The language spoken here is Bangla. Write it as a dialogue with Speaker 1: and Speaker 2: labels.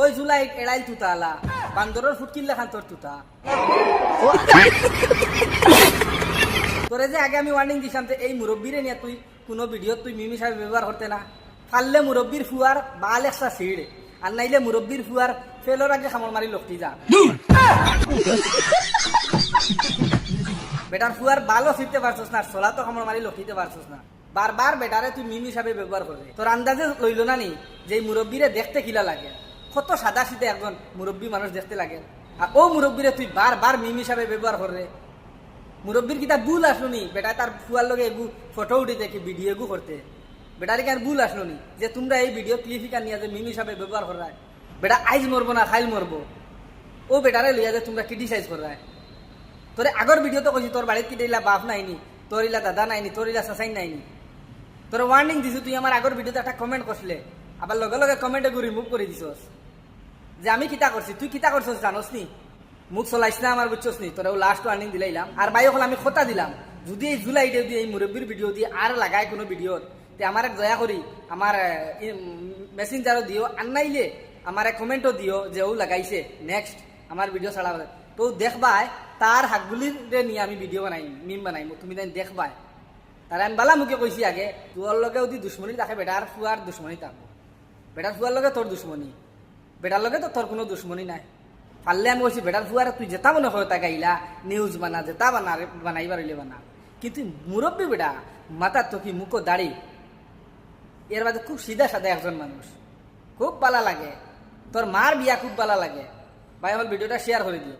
Speaker 1: ওই জুলাই এড়াইল তুতা আলা বান্দরের ফুটকিল্লা খান তোর তুতা তোরে যে আগে আমি ওয়ার্নিং দিছিলাম যে এই মুরব্বীরে নিয়ে তুই কোনো ভিডিও তুই মিমি সাহেব ব্যবহার করতে না, পারলে মুরব্বীর ফুয়ার বাল একটা ছিড়ে, আর নাইলে মুরব্বীর ফুয়ার ফেলোর আগে খামড় মারি লক্ষ্টি যা। বেটার ফুয়ার বালও ছিড়তে পারছস না, সোলা তো খামড় মারি লক্ষ্টিতে পারছস না, বারবার বেটারে তুই মিমি হিসাবে ব্যবহার করে। তোর আন্দাজে লইল না নি যে মুরব্বীরে দেখতে কিলা লাগে, কত সাদা সিধে একজন মুরব্বী মানুষ দেখতে লাগে, আর ও মুরব্বীরে তুই বারবার মিমি হিসাবে ব্যবহার করে। মুরব্বীর কিতা ভুল আসলো নি বেটা তার ফুয়ার লগে এগু ফটো উঠে দেখে ভিডিও এগু করতে, বেটার কি আর ভুল আসলো নি যে তোমরা এই ভিডিও ক্লিপিকার নিয়ে যে মিমি হিসাবে ব্যবহার করায়, বেটা আইজ মরবো না খাইল মরবো, ও বেটারে লইয়া যে তোমরা ক্রিটিসাইজ করায়। তোরে আগর ভিডিও তো কইছি তোর বাড়িতে কিটা ইলা বাপ নাইনি, তোর ইলা দাদা নাইনি, তোর ইলা চাচাই নাইনি, তোর ওয়ার্নিং দিছি। তুই আমার আগর ভিডিওতে একটা কমেন্ট করছিলে, আবার লগে লগে কমেন্টে গু রিমুভ করে দিছস যে আমি কিতা করছি। তুই কিতা করছস জানোস নি, মুখ চলাইছ না আমার, বুঝছস নি। তোরা লাস্ট ওয়ার্নিং দিলাইলাম, আর ভাই হল আমি কথা দিলাম যদি এই জুলাই দিয়ে এই মুরব্বীর ভিডিও দিয়ে আর লাগায় কোনো ভিডিও, তে আমার এক দয়া করি আমার মেসেঞ্জারও দিও, আর নাইলে আমার এক কমেন্টও দিও যে ও লাগাইছে নেক্সট আমার ভিডিও ছাড়া, তো দেখবাই তার হাকগুলির নিয়ে আমি ভিডিও বানাই, মিম বানাই, তুমি তাই দেখবাই। তারা আমি বালা মুখে কইছি আগে, তোর লগে যদি দুশ্মনী থাকে বেটার ফুয়ার দুশ্মনী থাকবো, বেটার ফুয়ার লগে তোর দুশ্মনী, বেটার লগে তো তোর কোনো দুশ্মনী নাই। পারলে আমি বলছি বেটার ফুয়ার তুই যেটা মনে হয় তা গাইলা নিউজ বানা, যেটা বানাইবার হইলে বানা, কিন্তু মুরব্বী বেটা মাথার তো কি মুখো দাড়ি, এর বাদে খুব সিধা সাদা একজন মানুষ, খুব ভালো লাগে। তোর মার বিয়া খুব ভালো লাগে। ভাই আমার ভিডিওটা শেয়ার করে দিও।